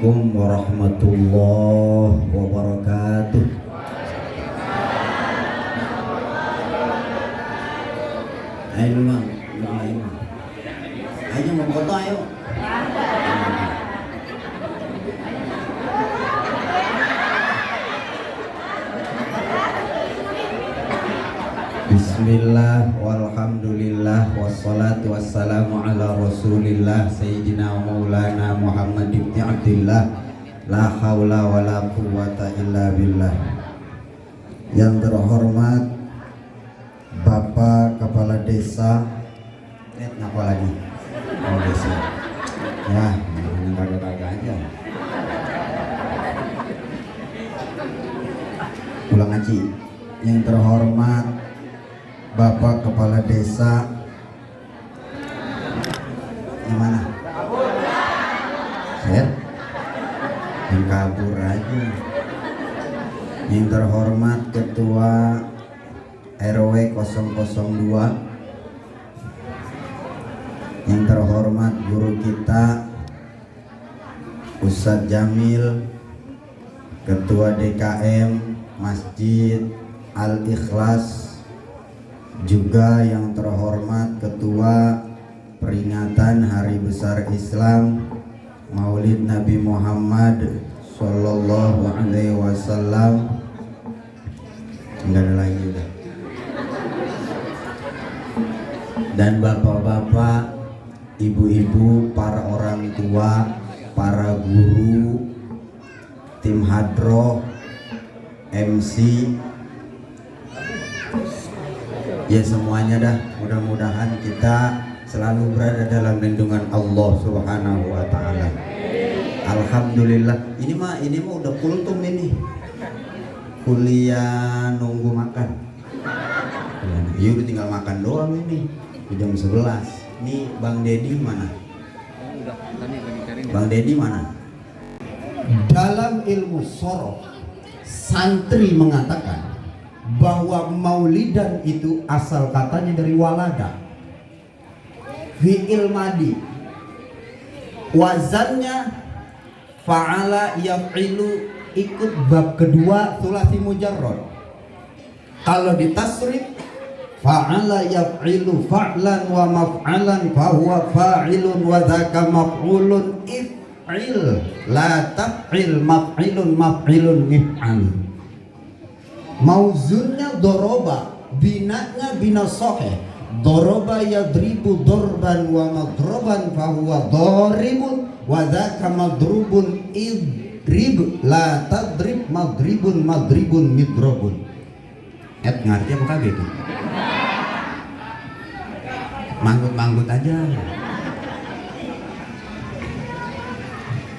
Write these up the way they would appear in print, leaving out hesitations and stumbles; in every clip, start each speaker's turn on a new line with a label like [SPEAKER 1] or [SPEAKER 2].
[SPEAKER 1] Assalamualaikum warahmatullahi wabarakatuh. Ayo mang, ayo mau foto ayo. Bismillah walhamdulillah wassalatu wassalamu ala rasulillah sayyidina maulana Muhammad ibn Abdillah la haula wa la quwwata illa billah. Yang terhormat Bapak Kepala Desa apa lagi? Oh desa ya, yang kagak-kagak aja ulang ngaji. Yang terhormat Bapak Kepala Desa yang mana? Saya? Yang kabur aja. Yang terhormat Ketua RW 002, yang terhormat guru kita Ustadz Jamil, Ketua DKM Masjid Al-Ikhlas, juga yang terhormat Ketua peringatan Hari Besar Islam Maulid Nabi Muhammad Sallallahu Alaihi Wasallam. Enggak ada lagi udah. Dan bapak-bapak, ibu-ibu, para orang tua, para guru, tim hadroh, MC, ya semuanya dah, mudah-mudahan kita selalu berada dalam lindungan Allah Subhanahu wa taala. Alhamdulillah. Ini mah udah kultum ini. Kuliah nunggu makan. Ya udah tinggal makan doang ini. Di jam 11. Nih Bang Dedi mana? Bang Dedi mana? Dalam ilmu sorof, santri mengatakan bahwa maulidan itu asal katanya dari walada, fi'il madi, wazannya fa'ala yaf'ilu, ikut bab kedua sulasi mujarrad. Kalau ditasrif fa'ala yaf'ilu fa'lan wa maf'alan fahuwa fa'ilun wa dzaka maf'ulun if'il la taf'il maf'ilun maf'ilun if'al. Mauzunnya doroba, binanya bina sohe. Doroba yadribu dorban wa madroban fahuwa doribun wa dhaka madrubun idrib la tadrib madribun madribun midrobun. Ngerti apa kagak itu? Manggut-manggut aja.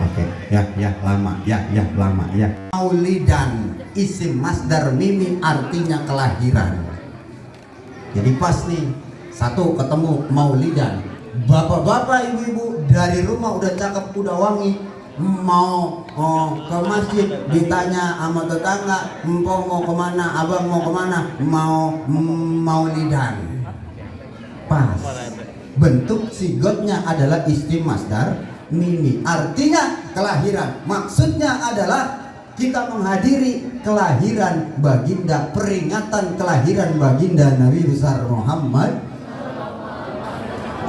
[SPEAKER 1] Oke, ya lama, ya lama ya. Maulidan isim masdar mimi artinya kelahiran. Jadi pas nih satu ketemu maulidan, bapak-bapak ibu-ibu dari rumah udah cakep udah wangi, mau ke masjid ditanya sama tetangga, empok mau kemana, abang mau kemana, mau maulidan. Pas bentuk sigotnya adalah isim masdar mimi artinya kelahiran. Maksudnya adalah kita menghadiri kelahiran baginda, peringatan kelahiran baginda Nabi besar Muhammad.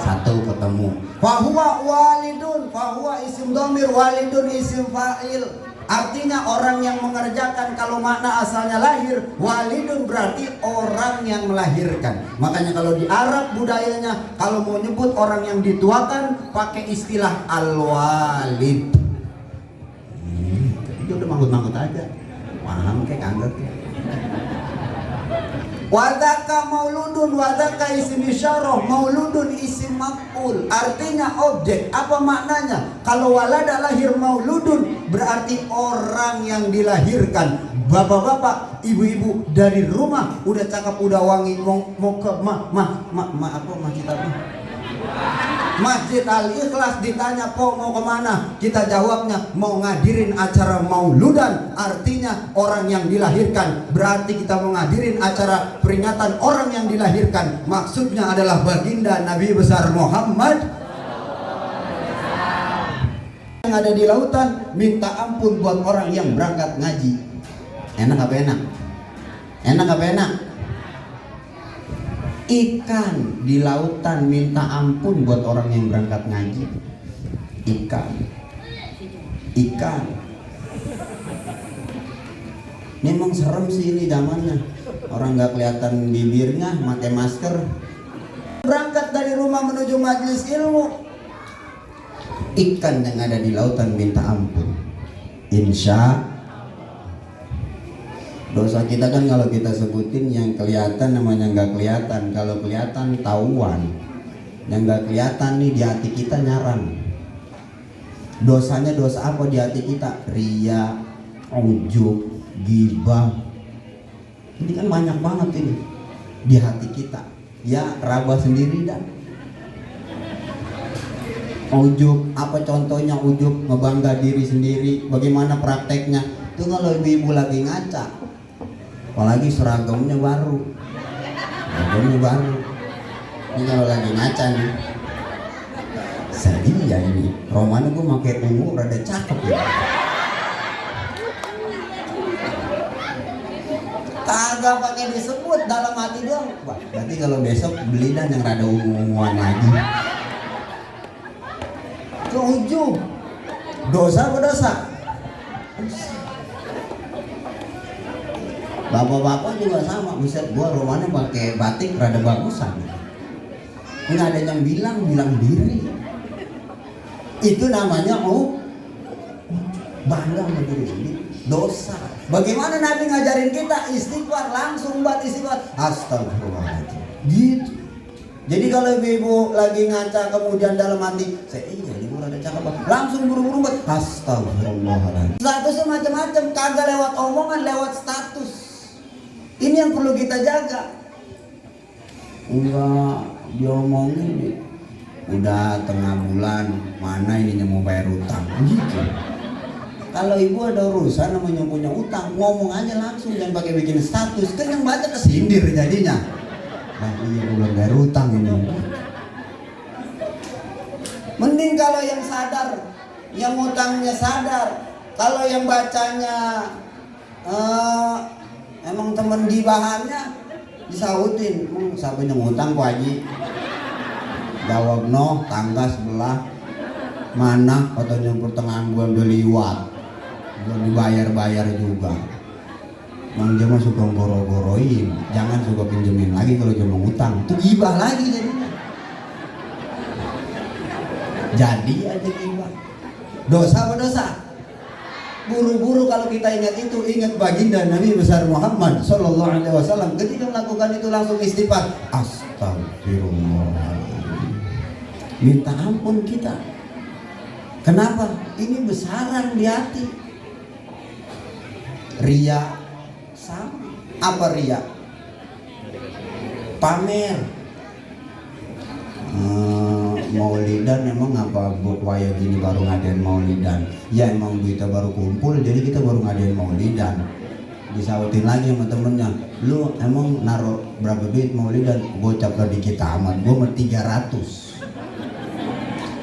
[SPEAKER 1] Satu ketemu fahuwa walidun, fahuwa isim dhamir, walidun isim fa'il, artinya orang yang mengerjakan. Kalau makna asalnya lahir, walidun berarti orang yang melahirkan. Makanya kalau di Arab budayanya kalau mau nyebut orang yang dituakan pakai istilah al-walid. Itu udah manggut-manggut aja, paham kayak kagak. Wadaka mauludun, wadaka isim isyarah, mauludun isim maf'ul, artinya objek. Apa maknanya? Kalau walada lahir, mauludun berarti orang yang dilahirkan. Bapak-bapak, ibu-ibu dari rumah udah cakep udah wangi, mau ke Masjid Al-Ikhlas, ditanya kok mau kemana, kita jawabnya mau ngadirin acara mauludan, artinya orang yang dilahirkan. Berarti kita mau ngadirin acara peringatan orang yang dilahirkan, maksudnya adalah baginda Nabi besar Muhammad Yang ada di lautan minta ampun buat orang yang berangkat ngaji. Enak apa enak? Enak apa enak? Ikan di lautan minta ampun buat orang yang berangkat ngaji. Ikan. Memang serem sih ini zamannya. Orang nggak kelihatan bibirnya, pakai masker. Berangkat dari rumah menuju majelis ilmu. Ikan yang ada di lautan minta ampun. Insya dosa kita kan kalau kita sebutin yang kelihatan namanya nggak kelihatan. Kalau kelihatan tahuan. Yang nggak kelihatan nih di hati kita nyaran. Dosanya dosa apa di hati kita? Ria, ujub, ghibah. Ini kan banyak banget ini di hati kita. Ya raba sendiri dah. Ujub, apa contohnya ujub? Ngebangga diri sendiri. Bagaimana prakteknya? Itu kalau ibu-ibu lagi ngaca, apalagi seragamnya baru. Ini kalau lagi ngaca nih, saya ini Romana gue pakai ungu rada cakep ya. Kagak pakai disebut, dalam hati doang. Wah, berarti kalau besok beli dan yang rada ungu-unguan lagi. Ujub, dosa apa dosa? Bapak-bapak juga sama. Misalnya gua rumahnya pakai batik rada bagusan. Nggak ada yang bilang diri. Itu namanya bangga sama diri sendiri. Dosa. Bagaimana Nabi ngajarin kita? Istighfar, langsung buat istighfar. Astagfirullahaladzim. Gitu. Jadi kalau ibu lagi ngaca kemudian dalam hati, ibu ada cakap, langsung buru-buru buat astagfirullahaladzim. Statusnya macam-macam, kagak lewat omongan, lewat status. Ini yang perlu kita jaga. Enggak diomongin, udah tengah bulan, mana ininya mau bayar utang, gitu. Kalau ibu ada urusan namanya punya utang, ngomong aja langsung, jangan pakai bikin status, kan yang baca kesindir jadinya. Nah, iya belum bayar utang ini. Mending kalau yang sadar, yang utangnya sadar. Kalau yang bacanya emang temen gibahannya disautin, siapa yang ngutang Pak Haji? Jawab no, tangga sebelah. Mana katanya pertengahan bulan udah liwat, belum dibayar juga. Mang Jema suka goro-goroin, jangan suka pinjemin lagi kalau cuma utang, itu gibah lagi jadinya. Jadi aja gibah. Dosa apa dosa? Buru-buru kalau kita ingat itu, ingat baginda Nabi besar Muhammad Sallallahu Alaihi Wasallam. Ketika melakukan itu langsung istighfar. Astagfirullahaladzim. Minta ampun kita. Kenapa? Ini besaran di hati. Ria. Sama. Apa ria? Pamer. Maulidan emang apa buaya gini baru ngadain maulidan? Ya emang kita baru kumpul jadi kita baru ngadain maulidan. Disautin lagi sama temennya, lu emang naruh berapa duit maulidan? Gocap lah dikit amat, gua mau 300.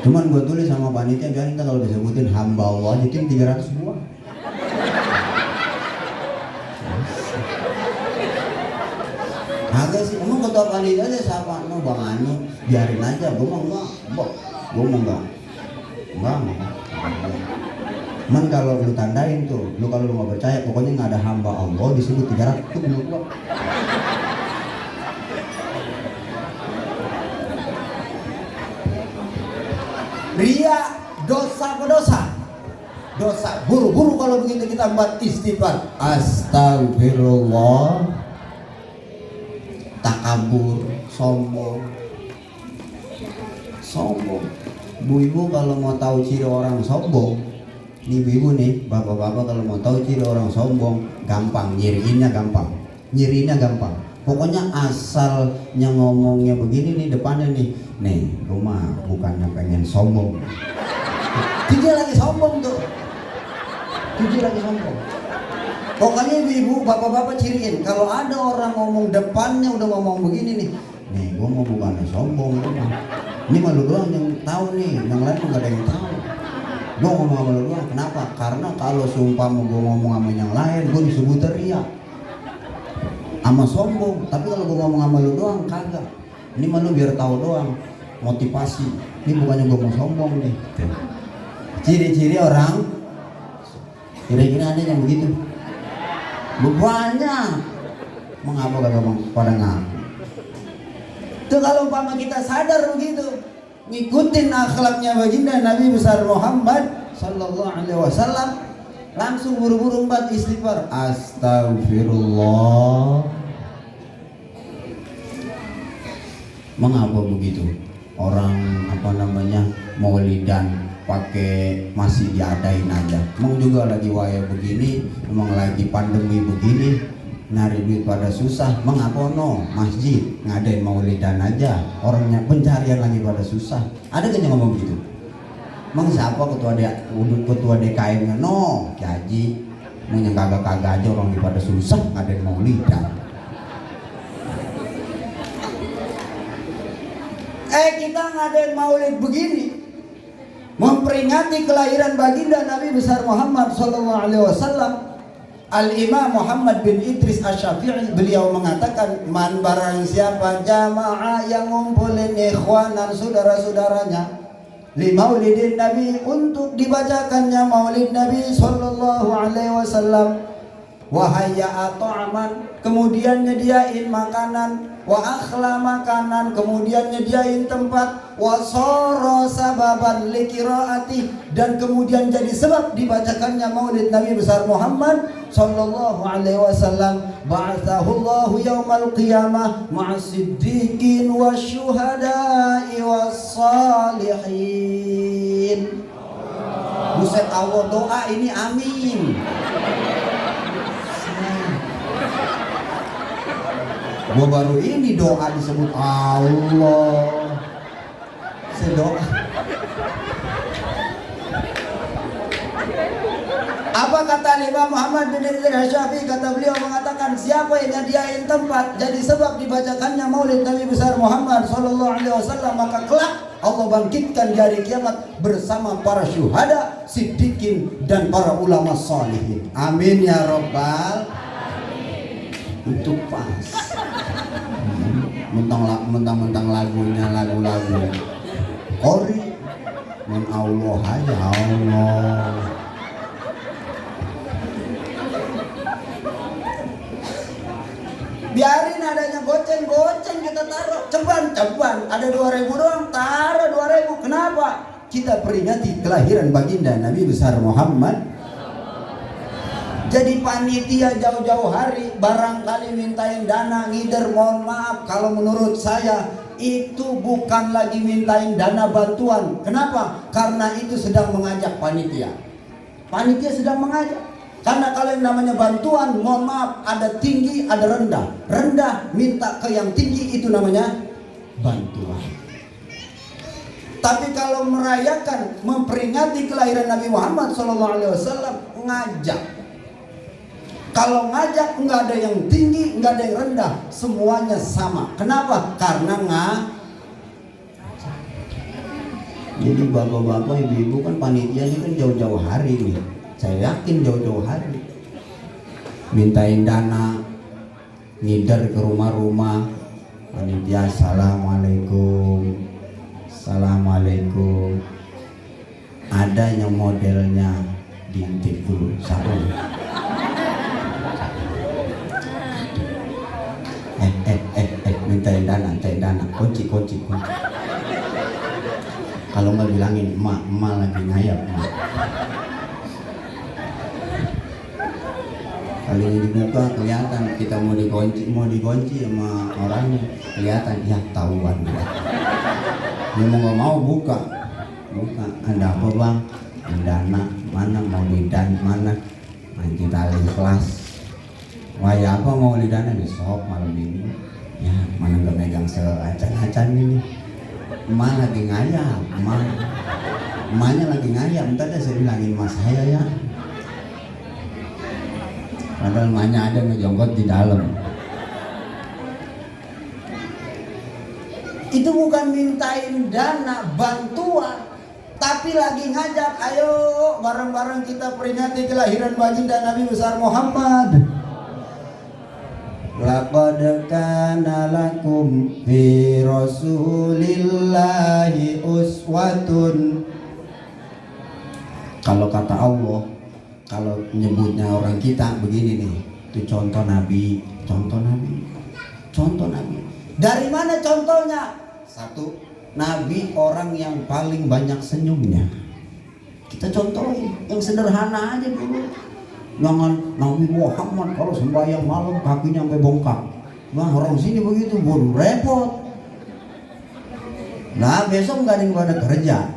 [SPEAKER 1] Cuman gua tulis sama panitia biar kita kalau disebutin hamba Allah jadi 300 gua. Agak sih, emang ketua panitia aja siapa? No Bang Anu, biarin aja, gue mau enggak. Man kalau lu tandain tuh, lu kalau lu nggak percaya, pokoknya nggak ada hamba Allah disebut 300 tuh menurut gua. Ria, dosa apa dosa? Dosa. Buru-buru kalau begitu kita buat istighfar. Astagfirullah. Takabur, sombong. Bu-ibu kalau mau tahu ciri orang sombong, nih ibu nih, bapak-bapak kalau mau tahu ciri orang sombong, gampang, nyiriinnya gampang. Pokoknya asalnya ngomongnya begini nih depannya nih rumah bukannya pengen sombong. Dia lagi sombong tuh. Pokoknya ibu, bapak-bapak ciriin. Kalau ada orang ngomong depannya udah ngomong begini nih gua mau bukannya sombong. Ini malu doang yang tahu nih, yang lain nggak ada yang tahu. Gue ngomong sama lu doang. Kenapa? Karena kalau sumpah mau gue ngomong sama yang lain, gue disebut teriak sama sombong. Tapi kalau gue ngomong sama lu doang, kagak. Ini mah lu biar tahu doang, motivasi. Ini bukannya gue mau sombong nih. Ciri-ciri orang kira-kira ada yang begitu. Banyak. Mengapa kagak pada ngaku? Itu kalau umpama kita sadar begitu, ngikutin akhlaknya baginda Nabi besar Muhammad sallallahu alaihi wasallam, langsung buru-buru empat istighfar. Astagfirullah. Mengapa begitu? Orang maulidan pakai masih diadain aja. Emang juga lagi waya begini, emang lagi pandemi begini, nyari duit pada susah. Mengapa no masjid ngadain maulidan aja, orangnya pencarian lagi pada susah. Ada kan yang ngomong gitu? Emang siapa ketua DKM? No, Ki Haji. Emang yang kagak-kagak aja orang lagi pada susah ngadain maulidan. Kita ngadain maulid begini, memperingati kelahiran baginda Nabi besar Muhammad sallallahu alaihi wasallam. Al-Imam Muhammad bin Idris Asy-Syafi'i beliau mengatakan, man barang siapa jamaah yang ngumpulin ikhwanan saudara-saudaranya li maulidin Nabi, untuk dibacakannya maulid Nabi sallallahu alaihi wasallam, wahaya ta'aman, kemudian nyediain makanan, wa akhla makanan, kemudian nyediain tempat, wa sara sababan likiraati, dan kemudian jadi sebab dibacakannya maulid Nabi besar Muhammad sallallahu alaihi wasallam, ba'athahu Allahu yaumal qiyamah ma'as siddiqin wasyuhada'i wassalihin. Buset, Allah doa ini amin. Gua baru ini doa disebut Allah. Sedoa. Apa kata Imam Muhammad bin Idris Asy-Syafi'i? Kata beliau mengatakan, siapa yang nyediain tempat jadi sebab dibacakannya maulid Nabi besar Muhammad sallallahu alaihi wasallam, maka kelak Allah bangkitkan di hari kiamat bersama para syuhada, siddiqin, dan para ulama salihin. Amin ya rabbal alamin. Itu pas. Mentang-mentang lagunya lagu-lagu Qori men Allah aja, Allah. Biarin adanya goceng kita taruh ceban ada 2.000 doang, taruh 2.000. Kenapa? Kita peringati kelahiran baginda Nabi besar Muhammad. Jadi panitia jauh-jauh hari barangkali mintain dana ngider, mohon maaf kalau menurut saya itu bukan lagi mintain dana bantuan. Kenapa? Karena itu sedang mengajak panitia. Panitia sedang mengajak. Karena kalau yang namanya bantuan, mohon maaf, ada tinggi, ada rendah. Rendah minta ke yang tinggi, itu namanya bantuan. Tapi kalau merayakan, memperingati kelahiran Nabi Muhammad SAW, ngajak. Kalau ngajak nggak ada yang tinggi, nggak ada yang rendah, semuanya sama. Kenapa? Karena jadi bapak-bapak, ibu-ibu kan panitia ini kan jauh-jauh hari nih. Saya yakin jauh-jauh hari mintain dana, ngider ke rumah-rumah panitia, assalamualaikum, assalamualaikum. Ada yang modelnya diintip dulu, satu. Mintain dana, kunci. Kalau nggak bilangin emak lagi ngayap. Kalau ini dibuka kelihatan kita mau dikunci sama orangnya, kelihatan ya tahuan dia. Dia mau buka. Ada apa bang? Dana mana, mau lidan mana? Nanti tali kelas. Wah ya apa mau lidan besok malam ini? Ya mana nggak megang seacan-acan ini. Emak lagi ngayap, emaknya lagi ngayap. Entar deh saya bilangin mas saya ya. Padahal emaknya ada ngejongkot di dalam. Itu bukan mintain dana bantuan, tapi Tapi lagi ngajak, ayo bareng-bareng kita peringati kelahiran baginda Nabi besar Muhammad. Laqad kana lakum fi rasulillahi uswatun. Kalau kata Allah, kalau nyebutnya orang kita begini nih, itu contoh Nabi, contoh Nabi, contoh Nabi. Dari mana contohnya? Satu, Nabi orang yang paling banyak senyumnya. Kita contohin yang sederhana aja dulu. Jangan Nabi Muhammad kalau sembahyang malam kakinya sampai bongkak. Nah orang sini begitu, bodoh repot. Nah besok nggak ada yang pada kerja.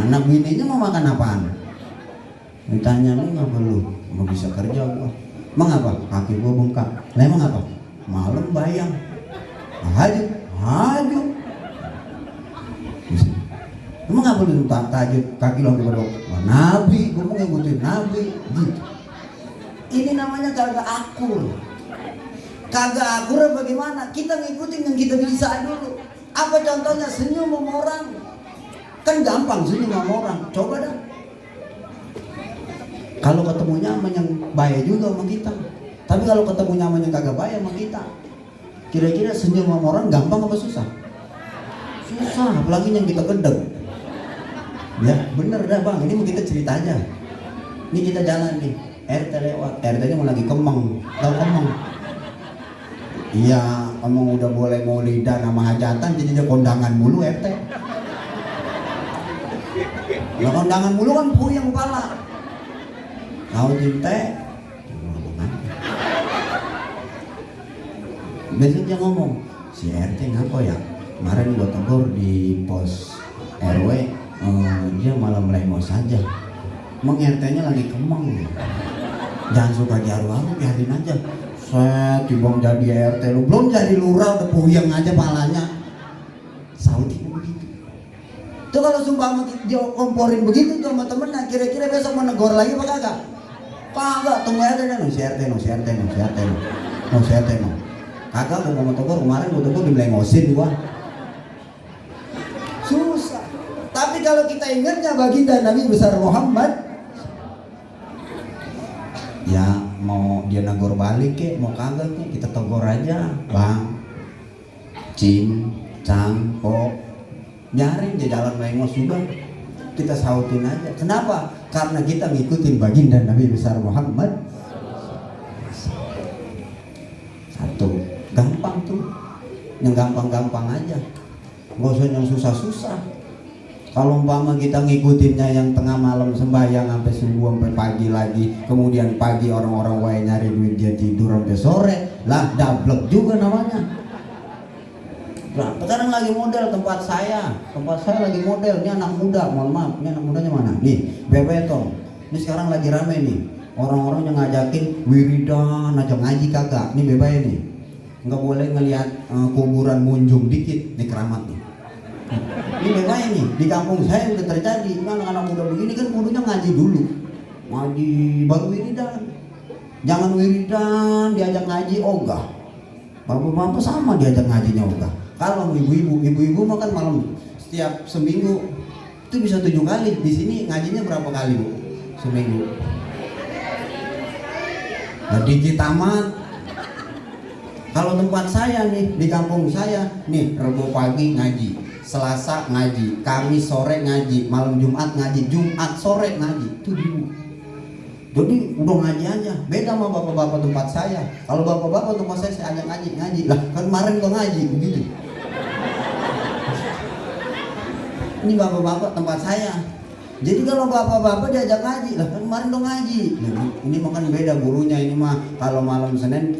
[SPEAKER 1] Anak bininya mau makan apaan? Ditanya lu nggak perlu, mau bisa kerja gua. Emang apa? Kaki gua bengkak. Lah emang apa? Malam bayang. Hajut, hajut. Emang nggak boleh tahajud kaki lo sampai berdoa? Nabi, gue mau ngikutin Nabi. Gitu. Ini namanya kagak akur. Kagak akur bagaimana? Kita ngikutin yang kita bisa dulu. Apa contohnya? Senyum sama orang. Kan gampang senyum sama orang. Coba dah. Kalau ketemunya sama yang baik juga sama kita. Tapi kalau ketemunya sama yang kagak baik sama kita, kira-kira senyum sama orang gampang apa susah? Susah, apalagi yang kita gedeng. Ya bener dah bang, ini mau kita cerita aja. Ini kita jalan nih, RT lewat, RT-nya mau lagi Kemeng, tahu Kemeng? Iya, Kemeng udah boleh maulidan sama hajatan, jadi dia kondangan mulu RT. Ya kondangan mulu kan puyeng kepala. Tahu cinta? Besok dia ngomong, si RT ngapa ya? Kemarin gua tegur di pos RW. Dia malah melengos saja. Emang RT-nya lagi Kemeng. Jangan suka diaru-aru, biarin aja. Set, tibong jadi RT lu, belum jadi lurah udah puyeng aja palanya. Saudi begitu. Tuh kalau sumpah dia komporin begitu tuh sama temennya, kira-kira besok menegur lagi apa kagak? Kagak, tunggu aja deh, si RT no, si RT no, si RT no, no si RT no. Kagak, gua mau tegur kemarin, gua tegur dimelengosin gua. Susah. Tapi kalau kita ingatnya baginda Nabi besar Muhammad, ya mau dia negor balik ke, mau kagak ke, kita tegur aja, bang, cing, cang, kok, nyaring dia jalan lengos juga, kita sautin aja. Kenapa? Karena kita ngikutin baginda Nabi besar Muhammad. Satu, gampang tuh, yang gampang-gampang aja, nggak usah yang susah-susah. Kalau umpama kita ngikutinnya yang tengah malam sembahyang sampai subuh sampai pagi lagi, kemudian pagi orang-orang wae nyari duit dia tidur sampai sore, lah dablek juga namanya. Nah, sekarang lagi model tempat saya lagi model, ini anak muda, mohon maaf, ini anak mudanya mana? Nih, Bebetong, ini sekarang lagi rame nih, orang-orang yang ngajakin wiridan, aja ngaji kagak, ini bebay nih, nggak boleh ngelihat kuburan munjung dikit, nih keramat nih. Ini bebay nih, di kampung saya udah terjadi, ini anak-anak muda begini kan kudunya ngaji dulu, ngaji baru wiridan, jangan wiridan diajak ngaji ogah, bapak-bapak sama diajak ngajinya ogah. Kalau ibu-ibu makan malam setiap seminggu itu bisa 7 kali. Di sini ngajinya berapa kali bu? Seminggu. Nah, dikit amat. Kalau tempat saya nih di kampung saya nih, Rabu pagi ngaji, Selasa ngaji, Kamis sore ngaji, malam Jumat ngaji, Jumat sore ngaji. Itu dulu. Jadi udah ngaji aja. Beda sama bapak-bapak tempat saya. Kalau bapak-bapak tempat saya ajak ngaji. Lah kan kemarin gua ngaji begitu. Ini bapak-bapak tempat saya. Jadi kalau bapak-bapak diajak ngaji, lah kan kemarin dong ngaji. Nah, ini makan beda gurunya ini mah. Kalau malam Senin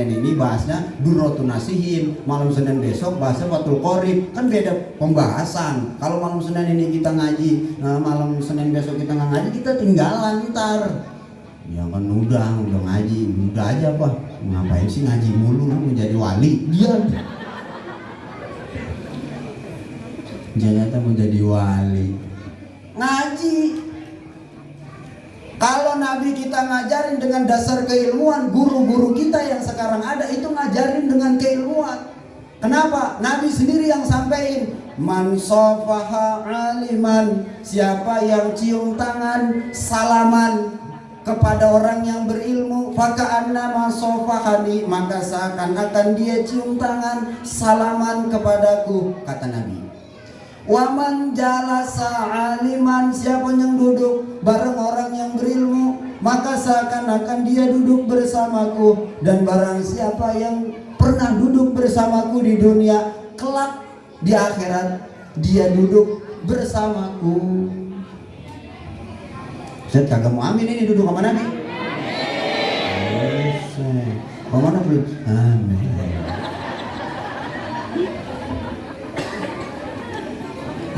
[SPEAKER 1] ini bahasnya Durratun Nasihin, malam Senin besok bahasnya Fathul Qorib. Kan beda pembahasan. Kalau malam Senin ini kita ngaji, malam Senin besok kita nggak ngaji, kita tinggalan ntar. Ya kan udah ngaji, udah aja apa? Ngapain sih ngaji mulu, lu menjadi wali? Dia ternyata menjadi wali. Ngaji. Kalau Nabi kita ngajarin dengan dasar keilmuan, guru-guru kita yang sekarang ada itu ngajarin dengan keilmuan. Kenapa? Nabi sendiri yang sampein, Man safaha aliman, siapa yang cium tangan salaman kepada orang yang berilmu, faka'annama safahani, maka seakan-akan dia cium tangan salaman kepadaku, kata Nabi. Waman jalasa aliman, siapa yang duduk bareng orang yang berilmu, maka seakan-akan dia duduk bersamaku. Dan barang siapa yang pernah duduk bersamaku di dunia, kelak di akhirat dia duduk bersamaku. Saya kagak mau amin ini duduk sama Nabi. Mana belum? Amin.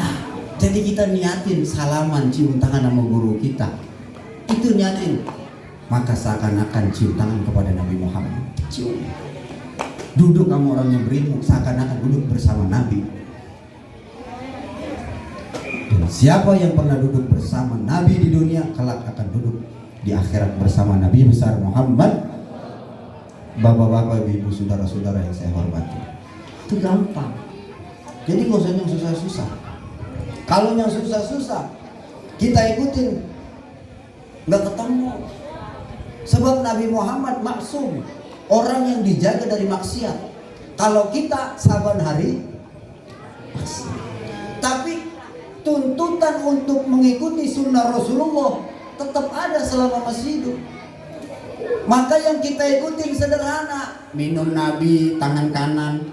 [SPEAKER 1] Nah, jadi kita niatin salaman cium tangan sama guru kita. Itu niatin. Maka seakan-akan cium tangan kepada Nabi Muhammad. Cium. Duduk sama orang yang berilmu, seakan-akan duduk bersama Nabi. Dan siapa yang pernah duduk bersama Nabi di dunia, kelak akan duduk di akhirat bersama Nabi besar Muhammad. Bapak-bapak, ibu, saudara-saudara yang saya hormati, itu gampang. Jadi gak usah yang susah-susah. Kalau yang susah-susah kita ikutin, gak ketemu. Sebab Nabi Muhammad maksum, orang yang dijaga dari maksiat. Kalau kita saban hari maksiat. Tapi tuntutan untuk mengikuti sunnah Rasulullah tetap ada selama masih hidup. Maka yang kita ikutin sederhana. Minum Nabi tangan kanan,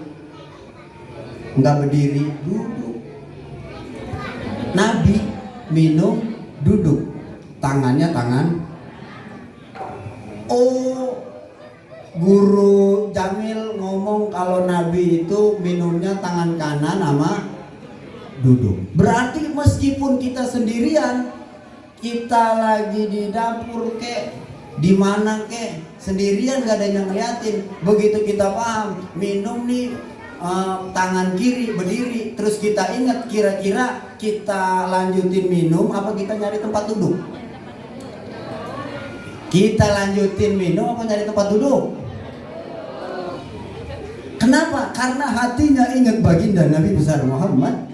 [SPEAKER 1] nggak berdiri, duduk. Nabi minum duduk, tangannya tangan. Oh, Guru Jamil ngomong kalau Nabi itu minumnya tangan kanan sama duduk. Berarti meskipun kita sendirian, kita lagi di dapur kek, di mana kek, sendirian gak ada yang ngeliatin. Begitu kita paham minum nih tangan kiri berdiri, terus kita ingat kira-kira kita lanjutin minum apa kita nyari tempat duduk? Kita lanjutin minum apa nyari tempat duduk? Kenapa? Karena hatinya ingat baginda Nabi besar Muhammad.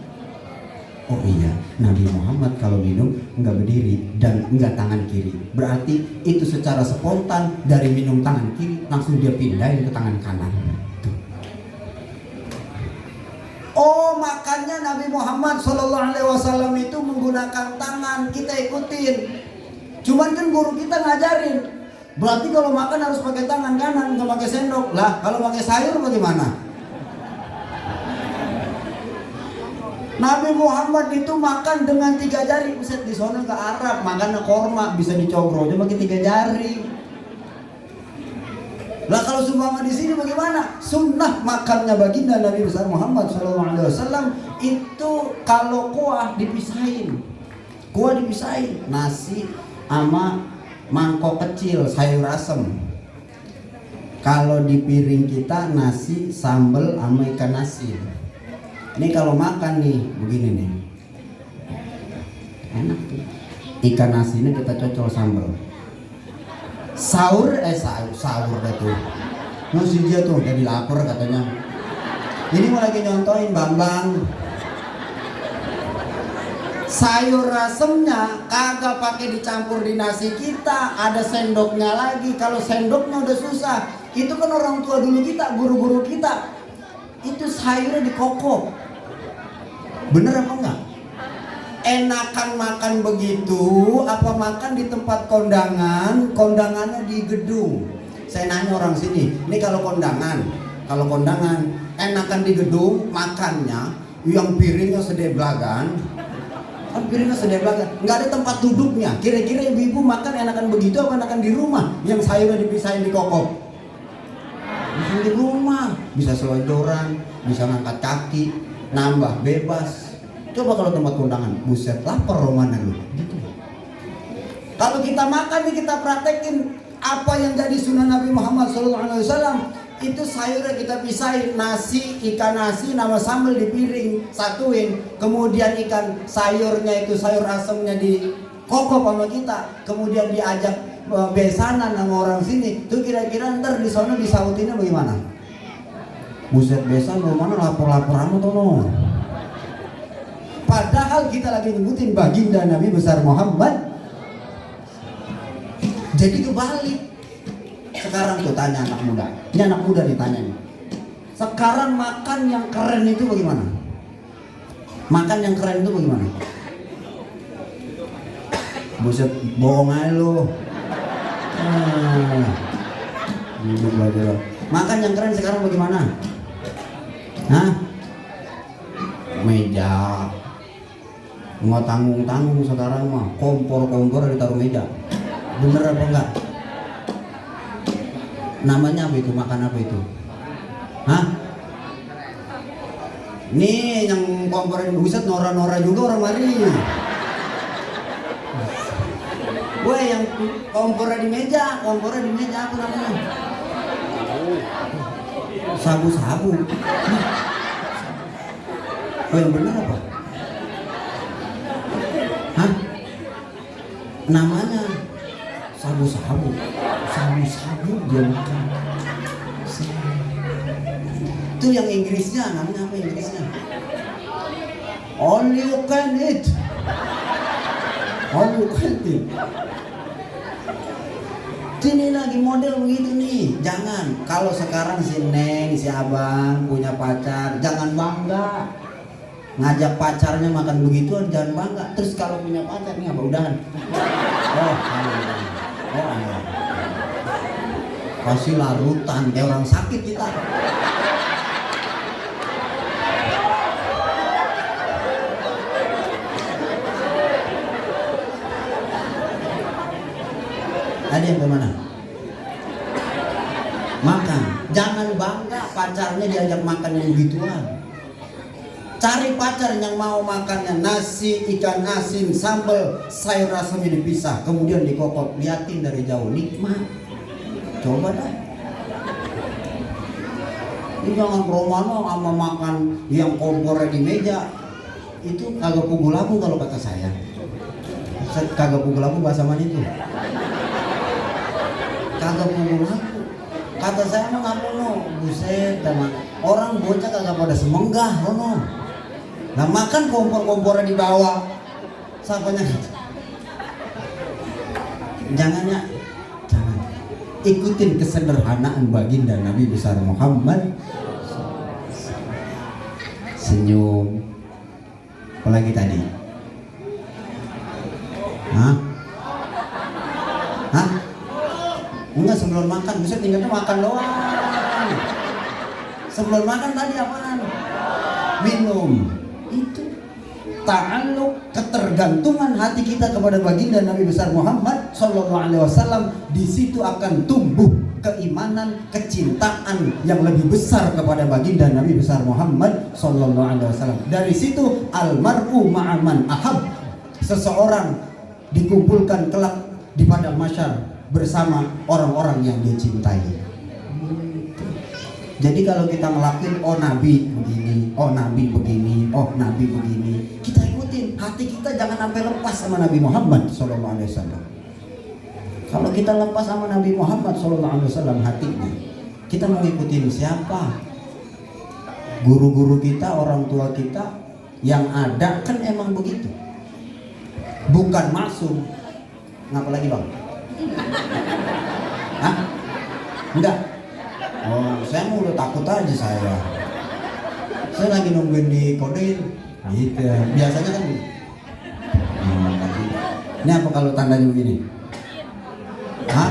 [SPEAKER 1] Oh iya, Nabi Muhammad kalau minum enggak berdiri dan enggak tangan kiri. Berarti itu secara spontan dari minum tangan kiri langsung dia pindahin ke tangan kanan. Tuh. Oh, makanya Nabi Muhammad SAW itu menggunakan tangan, kita ikutin. Cuman kan guru kita ngajarin, berarti kalau makan harus pakai tangan kanan, nggak pakai sendok. Lah, kalau pakai sayur bagaimana? Nabi Muhammad itu makan dengan 3 jari. Buset, di sana ke Arab makan korma bisa dicogro aja pakai 3 jari. Lah kalau sumpama di sini bagaimana? Sunnah makannya baginda Nabi besar Muhammad SAW itu kalau kuah dipisahin. Kuah dipisahin, nasi sama mangkok kecil sayur asem. Kalau di piring kita nasi sambal sama ikan asin. Ini kalau makan nih begini nih, enak tuh. Ikan asinnya kita cocol sambal. Sahur sahur dah tuh. Masih dia tuh jadi lapar katanya. Ini mau lagi nyontoin Bambang. Sayur asemnya kagak pakai dicampur di nasi kita, ada sendoknya lagi. Kalau sendoknya udah susah, itu kan orang tua dulu kita, guru-guru kita, itu sayurnya dikokok. Bener apa enggak? Enakan makan begitu apa makan di tempat kondangan, kondangannya di gedung? Saya nanya orang sini, ini kalau kondangan enakan di gedung makannya yang piringnya sedeblagan. Piringnya sedeblagan, nggak ada tempat duduknya. Kira-kira ibu-ibu makan enakan begitu apa enakan di rumah yang sayurnya dipisahin dikokok? Bisa di rumah, bisa selonjoran, bisa ngangkat kaki, nambah bebas. Coba kalau tempat kondangan, buset lapar romana lu. Gitu. Kalau kita makan nih kita praktekin apa yang jadi sunnah Nabi Muhammad SAW. Itu sayurnya kita pisahin, nasi, ikan nasi, nama sambal di piring, satuin. Kemudian ikan sayurnya itu sayur asemnya dikokok sama kita. Kemudian diajak besanan sama orang sini. Tuh kira-kira ntar di sana disautinnya bagaimana? Buset besan, lo mana lapor-lapor amat tuh no. Padahal kita lagi nyebutin baginda Nabi besar Muhammad. Jadi kebalik. Sekarang tuh tanya anak muda. Ini anak muda ditanya nih. Sekarang makan yang keren itu bagaimana? Makan yang keren itu bagaimana? Buset, bohong aja lu. Makan yang keren sekarang bagaimana? Hah? Meja. Nggak tanggung-tanggung sekarang mah. Kompor-kompor ditaruh meja. Bener apa enggak? Namanya apa itu? Makan apa itu? Hah? Nih yang komporin buset nora-nora juga orang mari. Woi yang kompornya di meja apa namanya? Sabu-sabu. Oh yang benar apa? Hah? Namanya sabu-sabu. Sabu-sabu dia makan. Itu yang Inggrisnya, namanya apa Inggrisnya? All you can eat. All you can eat. Ini lagi model begitu nih. Jangan, kalau sekarang si Neng, si Abang punya pacar, jangan bangga. Ngajak pacarnya makan begituan, jangan bangga. Terus kalau punya pacar nih apa udahan? Oh, pasti larutan kayak orang sakit kita. Ada yang kemana? Makan. Jangan bangga pacarnya diajak makan yang begituan. Cari pacar yang mau makannya nasi, ikan asin, sambal, sayur asamnya dipisah, kemudian dikokok, liatin dari jauh, nikmat. Coba dah. Ini jangan romano sama makan yang kompornya di meja. Itu kagak pukul labu kalau kata saya. Kagak pukul labu bahasa mana itu? Kagak pukul labu. Kata saya mah ngapain no? Buset, teman. Orang bocah kagak pada semenggah no. Nah makan kompor-kompornya di bawah. Siapanya? Jangan. Ikutin kesederhanaan baginda Nabi besar Muhammad. Senyum. Apalagi tadi? Hah? Enggak, sebelum makan, bisa tinggalnya makan doang. Sebelum makan tadi apaan? Minum. Itu ta'alluq, ketergantungan hati kita kepada baginda Nabi besar Muhammad sallallahu alaihi wasallam. Di situ akan tumbuh keimanan, kecintaan yang lebih besar kepada baginda Nabi besar Muhammad sallallahu alaihi wasallam. Dari situ almar'u ma'aman ahab. Seseorang dikumpulkan kelak di padang mahsyar bersama orang-orang yang dia cintai. Jadi kalau kita ngelakuin oh Nabi begini, oh Nabi begini, oh Nabi begini, kita ikutin. Hati kita jangan sampai lepas sama Nabi Muhammad sallallahu alaihi wasallam. Kalau kita lepas sama Nabi Muhammad sallallahu alaihi wasallam hatinya, kita mau ikutin siapa? Guru-guru kita, orang tua kita yang ada kan emang begitu. Bukan maksum. Ngapa lagi bang? Hah? Enggak. Oh, saya mau udah takut aja saya. Saya lagi nungguin di kodein. Gitu. Biasanya kan gitu. Ini apa kalau tandanya begini? Hah?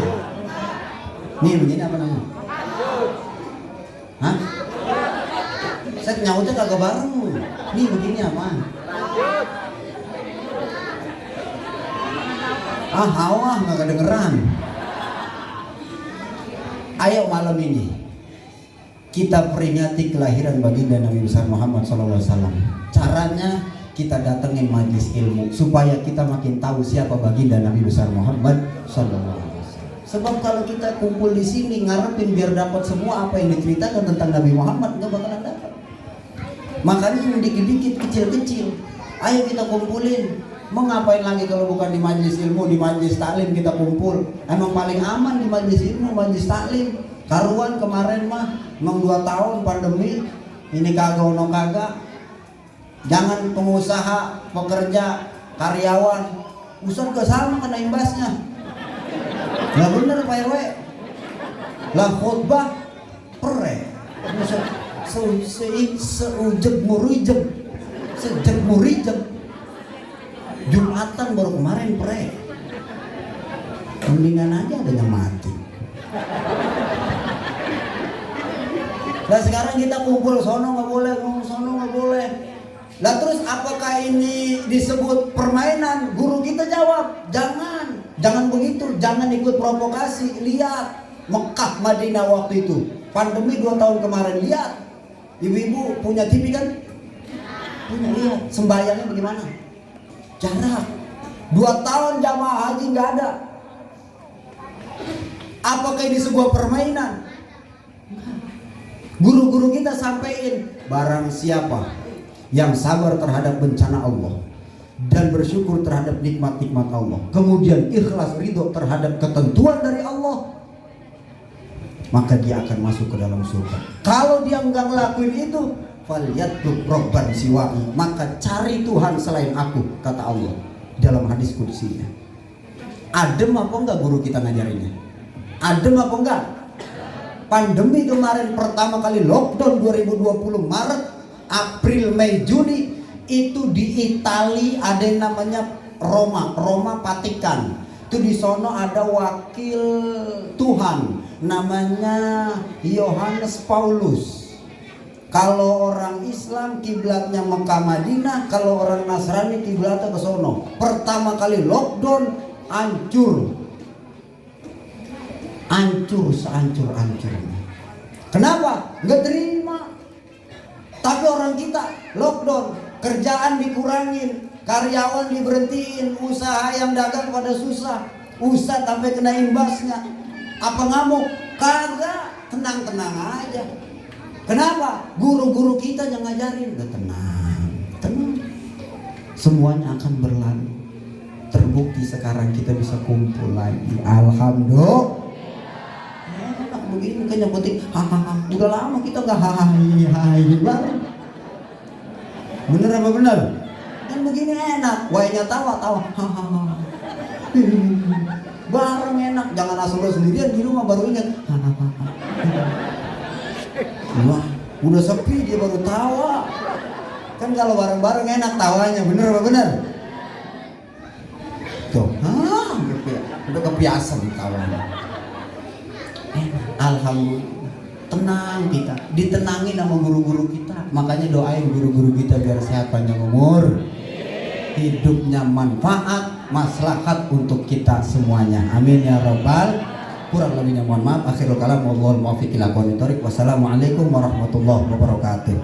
[SPEAKER 1] Nih begini apa namanya? Hah? Saya nyautnya kagak bareng. Nih begini apa? Hawa nggak kedengeran. Ayo malam ini kita peringati kelahiran baginda Nabi besar Muhammad SAW. Caranya kita datengin majlis ilmu supaya kita makin tahu siapa baginda Nabi besar Muhammad SAW. Sebab kalau kita kumpul di sini ngarepin biar dapat semua apa yang diceritakan tentang Nabi Muhammad, nggak bakalan dapat. Makanya cuma dikit-dikit, kecil-kecil. Ayo kita kumpulin. Mau ngapain lagi kalau bukan di majelis ilmu, di majelis taklim kita kumpul. Emang paling aman di majelis ilmu, majelis taklim. Karuan kemarin mah emang 2 tahun pandemi, ini kagak ono kagak. Jangan pengusaha, pekerja, karyawan, Ustaz gak sama kena imbasnya. Lah bener Pak RW. Lah khutbah pre. Seujeg murijem. Jumatan baru kemarin pre. Mendingan aja ada yang mati. Lah sekarang kita kumpul sono nggak boleh, sono nggak boleh. Lah terus apakah ini disebut permainan? Guru kita jawab, jangan begitu, jangan ikut provokasi. Lihat Mekah Madinah waktu itu, pandemi 2 tahun kemarin, lihat ibu-ibu punya TV kan? Punya, lihat sembayangnya bagaimana? Jarak 2 tahun jamaah haji nggak ada. Apakah ini sebuah permainan? Guru-guru kita sampaikan, barang siapa yang sabar terhadap bencana Allah dan bersyukur terhadap nikmat-nikmat Allah, kemudian ikhlas ridho terhadap ketentuan dari Allah, maka dia akan masuk ke dalam surga. Kalau dia enggak ngelakuin itu, falyatlub robban siwa'i, maka cari Tuhan selain aku, kata Allah dalam hadis qudsinya. Adem apa enggak guru kita ngajarinnya? Adem apa enggak? Pandemi kemarin pertama kali lockdown 2020 Maret, April, Mei, Juni, itu di Itali ada yang namanya Roma Vatikan. Itu di sono ada wakil Tuhan namanya Yohanes Paulus. Kalau orang Islam kiblatnya Mekah Madinah, kalau orang Nasrani kiblatnya ke sono. Pertama kali lockdown, hancur sehancur-hancurnya. Kenapa? Nggak terima. Tapi orang kita lockdown, kerjaan dikurangin, karyawan diberhentiin, usaha yang dagang pada susah, Ustaz sampai kena imbasnya. Apa ngamuk? Kagak, tenang-tenang aja. Kenapa? Guru-guru kita yang ngajarin. Udah tenang. Semuanya akan berlalu. Terbukti sekarang kita bisa kumpul lagi. Alhamdulillah. Enak begini kan yang penting hahaha. Udah lama kita nggak hahaha bareng. Bener apa bener? Kan begini enak. Wainya tawa hahaha. Bareng enak. Jangan asal sendirian di rumah baru ingat hahaha. Wah, udah sepi dia baru tawa. Kan kalau bareng-bareng enak tawanya, bener apa bener? Tuh, udah kebiasaan tawanya. Alhamdulillah, tenang kita, ditenangin sama guru-guru kita. Makanya doain guru-guru kita biar sehat panjang umur, hidupnya manfaat, maslahat untuk kita semuanya. Amin ya robbal. Kurang lebihnya mohon maaf. Akhirul kalam wallahul muwaffiq ila aqwamit thoriq. Wassalamualaikum warahmatullahi wabarakatuh.